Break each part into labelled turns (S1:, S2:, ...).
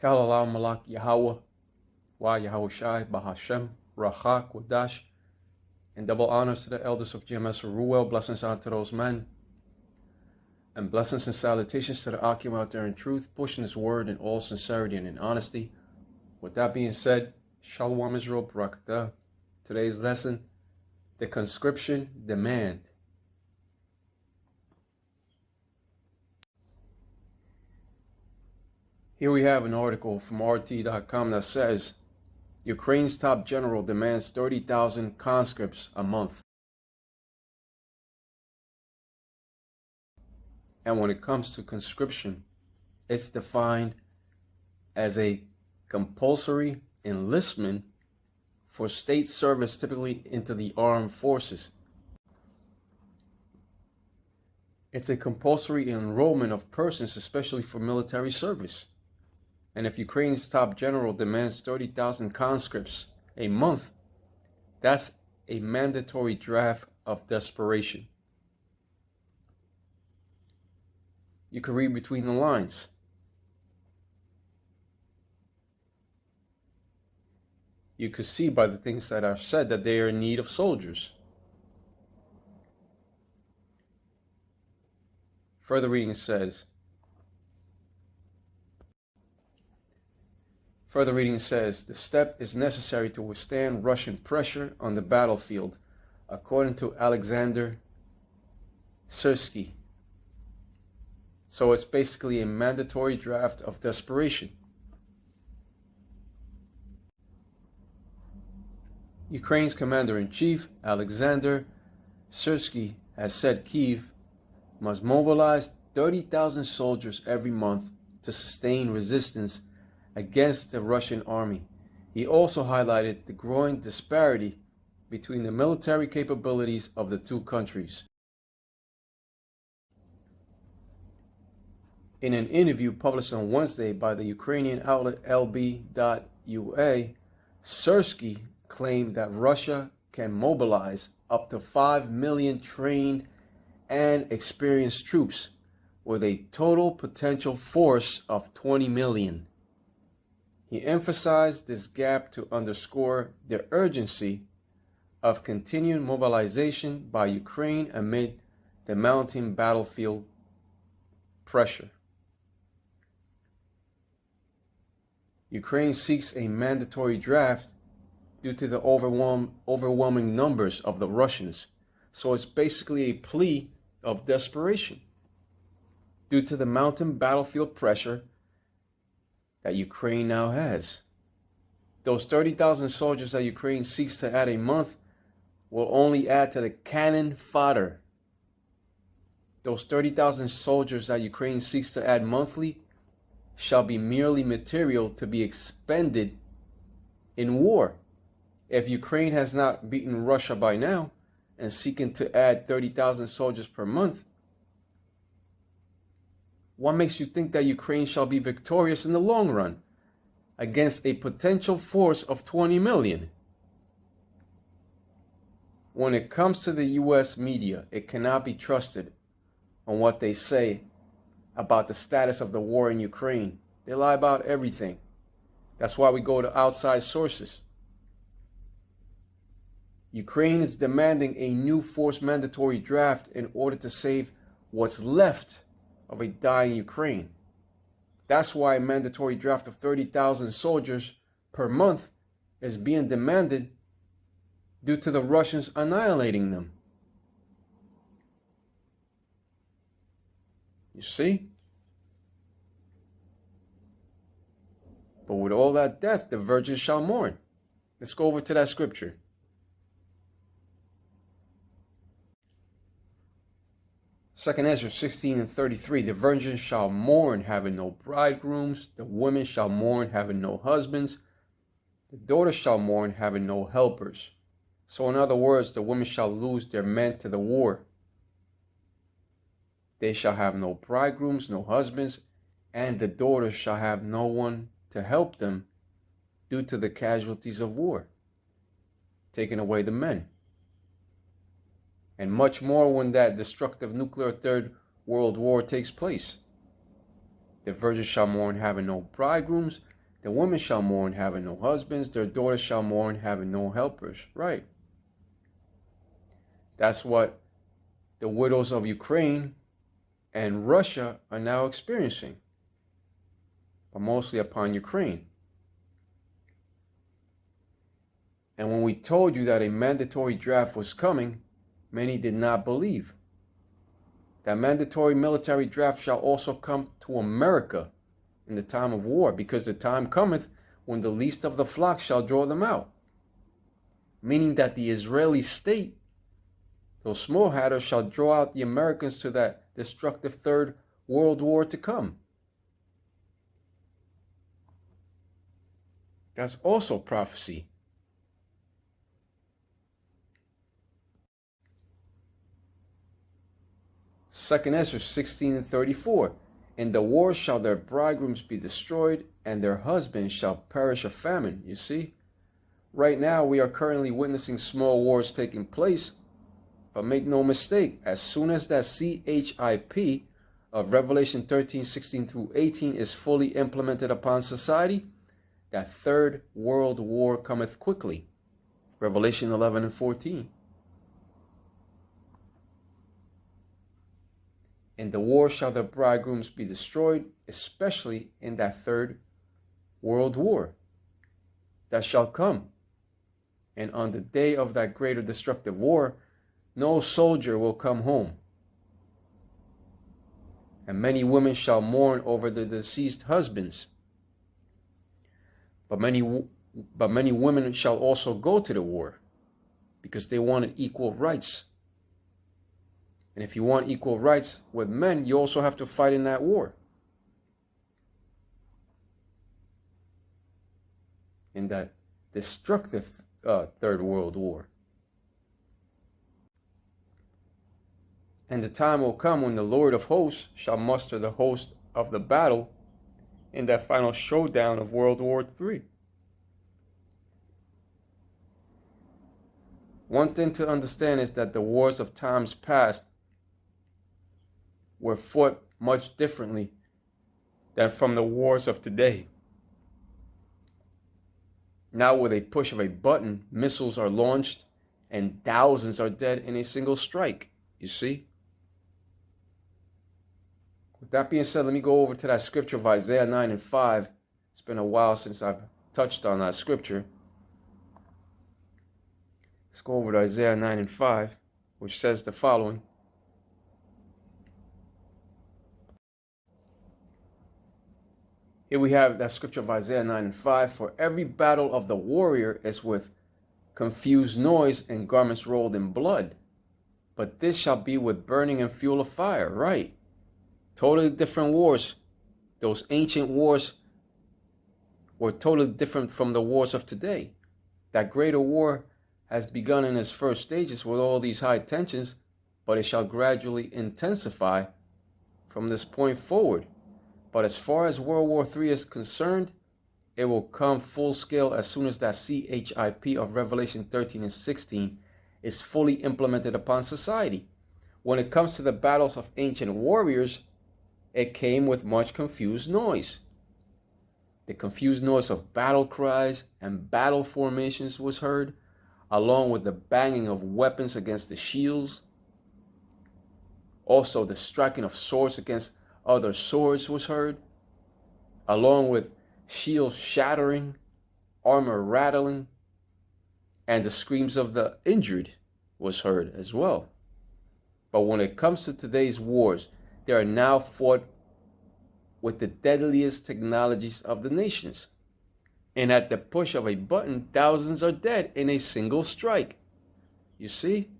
S1: Kalalau Malak Yahweh, Wa Yahushai, Bahashem, Rachak, Wadash, and double honors to the elders of GMS Ruel, blessings out to those men, and blessings and salutations to the Akim out there in truth, pushing his word in all sincerity and in honesty. With that being said, Shalom Israel, Barakatah. Today's lesson, the Conscription Demand. Here we have an article from RT.com that says, Ukraine's top general demands 30,000 conscripts a month. And when it comes to conscription, it's defined as a compulsory enlistment for state service, typically into the armed forces. It's a compulsory enrollment of persons, especially for military service. And if Ukraine's top general demands 30,000 conscripts a month, that's a mandatory draft of desperation. You can read between the lines. You could see by the things that are said that they are in need of soldiers. Further reading says, the step is necessary to withstand Russian pressure on the battlefield, according to Alexander Sersky. So it's basically a mandatory draft of desperation. Ukraine's commander-in-chief, Alexander Sersky, has said Kyiv must mobilize 30,000 soldiers every month to sustain resistance against the Russian army. He also highlighted the growing disparity between the military capabilities of the two countries. In an interview published on Wednesday by the Ukrainian outlet LB.ua, Sersky claimed that Russia can mobilize up to 5 million trained and experienced troops with a total potential force of 20 million. He emphasized this gap to underscore the urgency of continued mobilization by Ukraine amid the mounting battlefield pressure. Ukraine seeks a mandatory draft due to the overwhelming numbers of the Russians. So it's basically a plea of desperation due to the mounting battlefield pressure that Ukraine now has. Those 30,000 soldiers that Ukraine seeks to add a month will only add to the cannon fodder. Those 30,000 soldiers that Ukraine seeks to add monthly shall be merely material to be expended in war. If Ukraine has not beaten Russia by now and seeking to add 30,000 soldiers per month, what makes you think that Ukraine shall be victorious in the long run against a potential force of 20 million? When it comes to the US media, it cannot be trusted on what they say about the status of the war in Ukraine. They lie about everything. That's why we go to outside sources. Ukraine is demanding a new forced mandatory draft in order to save what's left of a dying Ukraine. That's why a mandatory draft of 30,000 soldiers per month is being demanded due to the Russians annihilating them. You see? But with all that death, the virgin shall mourn. Let's go over to that scripture. Second Esdras 16:33, the virgin shall mourn, having no bridegrooms. The women shall mourn, having no husbands. The daughters shall mourn, having no helpers. So in other words, the women shall lose their men to the war. They shall have no bridegrooms, no husbands, and the daughters shall have no one to help them due to the casualties of war, taking away the men. And much more when that destructive nuclear Third World War takes place. The virgin shall mourn, having no bridegrooms, The women shall mourn, having no husbands. Their daughters shall mourn, having no helpers. Right. That's what the widows of Ukraine and Russia are now experiencing, but mostly upon Ukraine. And when we told you that a mandatory draft was coming, many did not believe. That mandatory military draft shall also come to America in the time of war, because the time cometh when the least of the flock shall draw them out. Meaning that the Israeli state, those small hatters, shall draw out the Americans to that destructive third world war to come. That's also prophecy. Second Esdras 16:34. In the war shall their bridegrooms be destroyed, and their husbands shall perish of famine. You see? Right now we are currently witnessing small wars taking place, but make no mistake, as soon as that CHIP of Revelation 13:16 through 18 is fully implemented upon society, that third world war cometh quickly. Revelation 11:14. In the war shall the bridegrooms be destroyed, especially in that third world war that shall come. And on the day of that greater destructive war, no soldier will come home. And many women shall mourn over the deceased husbands. But many women shall also go to the war, because they wanted equal rights. And if you want equal rights with men, you also have to fight in that war. In that destructive third world war. And the time will come when the Lord of hosts shall muster the host of the battle in that final showdown of World War III. One thing to understand is that the wars of times past were fought much differently than from the wars of today. Now with a push of a button, missiles are launched and thousands are dead in a single strike, you see? With that being said, let me go over to that scripture of Isaiah 9:5. It's been a while since I've touched on that scripture. Let's go over to Isaiah 9:5, which says the following. Here we have that scripture of Isaiah 9:5. For every battle of the warrior is with confused noise and garments rolled in blood. But this shall be with burning and fuel of fire. Right. Totally different wars. Those ancient wars were totally different from the wars of today. That greater war has begun in its first stages with all these high tensions, but it shall gradually intensify from this point forward. But as far as World War III is concerned, it will come full scale as soon as that CHIP of Revelation 13 and 16 is fully implemented upon society. When it comes to the battles of ancient warriors, it came with much confused noise. The confused noise of battle cries and battle formations was heard, along with the banging of weapons against the shields. Also, the striking of swords against other swords was heard, along with shields shattering, armor rattling, and the screams of the injured was heard as well. But when it comes to today's wars, they are now fought with the deadliest technologies of the nations. And at the push of a button, thousands are dead in a single strike. You see?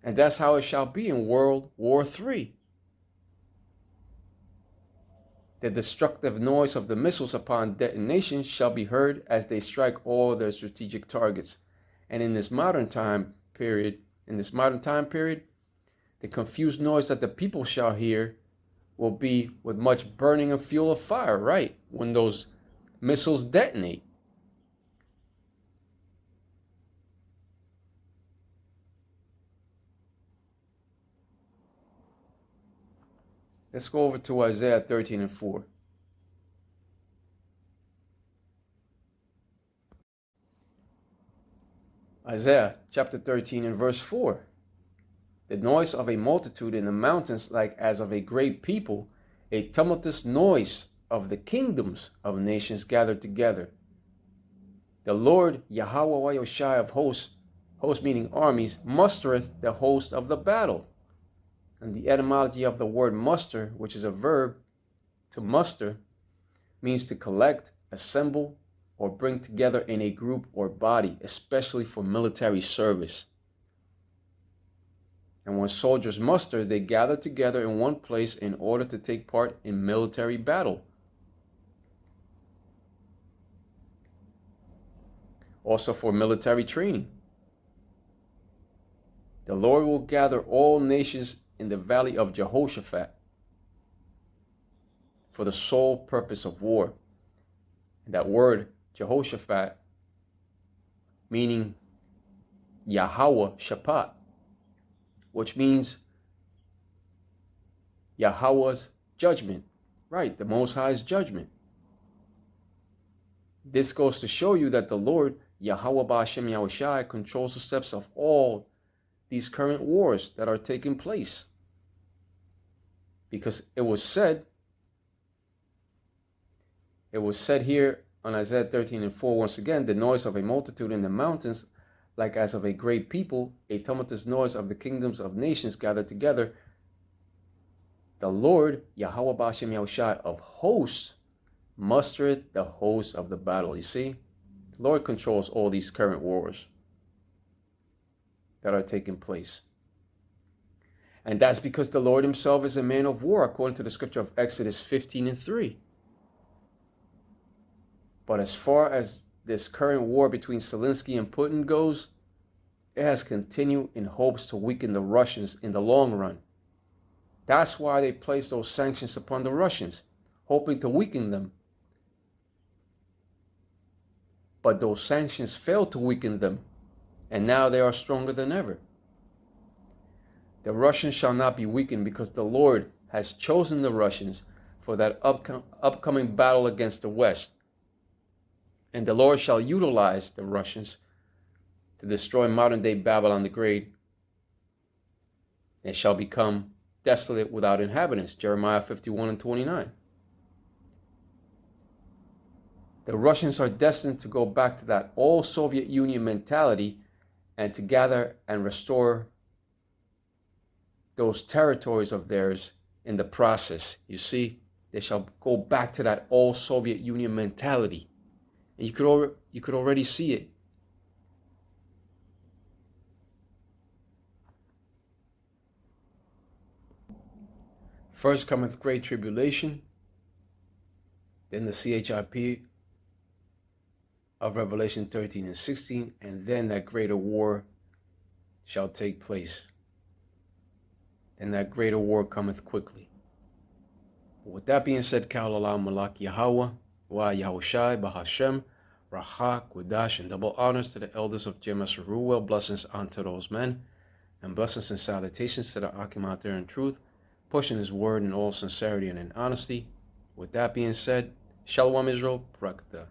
S1: And that's how it shall be in World War III. The destructive noise of the missiles upon detonation shall be heard as they strike all their strategic targets. And in this modern time period, the confused noise that the people shall hear will be with much burning and fuel of fire, right? When those missiles detonate. Let's go over to Isaiah 13 and 4. Isaiah chapter 13 and verse 4. The noise of a multitude in the mountains like as of a great people, a tumultuous noise of the kingdoms of nations gathered together. The Lord Yahweh Yoshai of hosts, host meaning armies, mustereth the host of the battle. And the etymology of the word muster, which is a verb, to muster, means to collect, assemble, or bring together in a group or body, especially for military service. And when soldiers muster, they gather together in one place in order to take part in military battle. Also for military training. The Lord will gather all nations in the valley of Jehoshaphat for the sole purpose of war. And that word, Jehoshaphat, meaning Yahweh Shaphat, which means Yahweh's judgment. Right, the Most High's judgment. This goes to show you that the Lord, Yahweh Ba'ashem Yahushai, controls the steps of all these current wars that are taking place. Because it was said here on Isaiah 13 and 4, once again, the noise of a multitude in the mountains, like as of a great people, a tumultuous noise of the kingdoms of nations gathered together. The Lord, Yahweh Ba'ashem Yahushai of hosts, mustereth the host of the battle. You see, the Lord controls all these current wars that are taking place. And that's because the Lord himself is a man of war, according to the scripture of Exodus 15 and 3. But as far as this current war between Zelensky and Putin goes, it has continued in hopes to weaken the Russians in the long run. That's why they placed those sanctions upon the Russians, hoping to weaken them. But those sanctions failed to weaken them, and now they are stronger than ever. The Russians shall not be weakened because the Lord has chosen the Russians for that upcoming battle against the West. And the Lord shall utilize the Russians to destroy modern-day Babylon the Great. It shall become desolate without inhabitants. Jeremiah 51 and 29. The Russians are destined to go back to that old Soviet Union mentality and to gather and restore those territories of theirs in the process. You see, they shall go back to that old Soviet Union mentality. And you could already see it. First cometh great tribulation, then the CHIP of Revelation 13 and 16, and then that greater war shall take place. And that greater war cometh quickly. But with that being said, Ka'alam Malak Yahweh, Wa Yahushai, Bahashem, Racha, Qudash, and double honors to the elders of Jemas Ruel, blessings unto those men, and blessings and salutations to the Akim out there in truth, pushing his word in all sincerity and in honesty. With that being said, Shalom Israel, Barakatah.